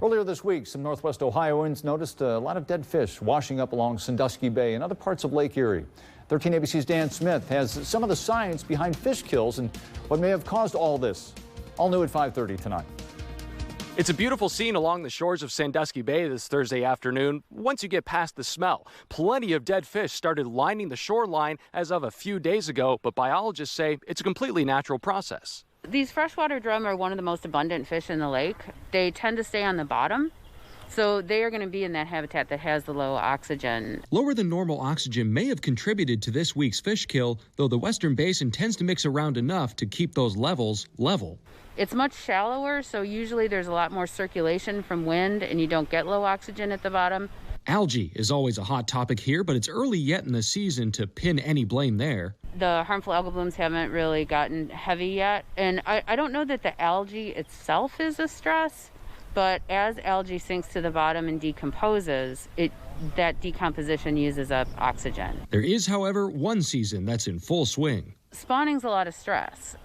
Earlier this week, some Northwest Ohioans noticed a lot of dead fish washing up along Sandusky Bay and other parts of Lake Erie. 13 ABC's Dan Smith has some of the science behind fish kills and what may have caused all this. All new at 5:30 tonight. It's a beautiful scene along the shores of Sandusky Bay this Thursday afternoon. Once you get past the smell, plenty of dead fish started lining the shoreline as of a few days ago, but biologists say it's a completely natural process. These freshwater drum are one of the most abundant fish in the lake. They tend to stay on the bottom, so they are going to be in that habitat that has the low oxygen. Lower than normal oxygen may have contributed to this week's fish kill, though the western basin tends to mix around enough to keep those levels level. It's much shallower, so usually there's a lot more circulation from wind and you don't get low oxygen at the bottom. Algae is always a hot topic here, but it's early yet in the season to pin any blame there. The harmful algal blooms haven't really gotten heavy yet, and I don't know that the algae itself is a stress, but as algae sinks to the bottom and decomposes, that decomposition uses up oxygen. There is, however, one season that's in full swing. Spawning's a lot of stress.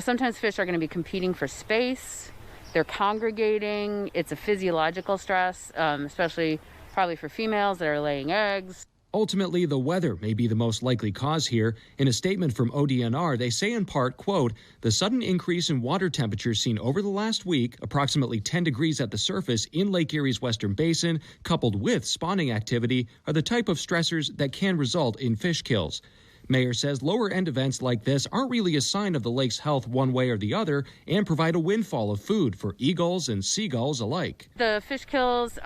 Sometimes fish are going to be competing for space. They're congregating. It's a physiological stress, especially probably for females that are laying eggs. Ultimately, the weather may be the most likely cause here. In a statement from ODNR, they say in part, quote, the sudden increase in water temperature seen over the last week, approximately 10 degrees at the surface in Lake Erie's western basin, coupled with spawning activity, are the type of stressors that can result in fish kills. Mayor says lower-end events like this aren't really a sign of the lake's health one way or the other and provide a windfall of food for eagles and seagulls alike. The fish kills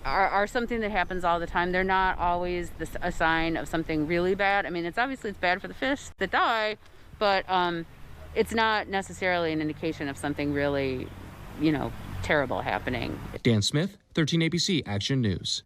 are something that happens all the time. They're not always a sign of something really bad. I mean, it's bad for the fish that die, but it's not necessarily an indication of something really, terrible happening. Dan Smith, 13 ABC Action News.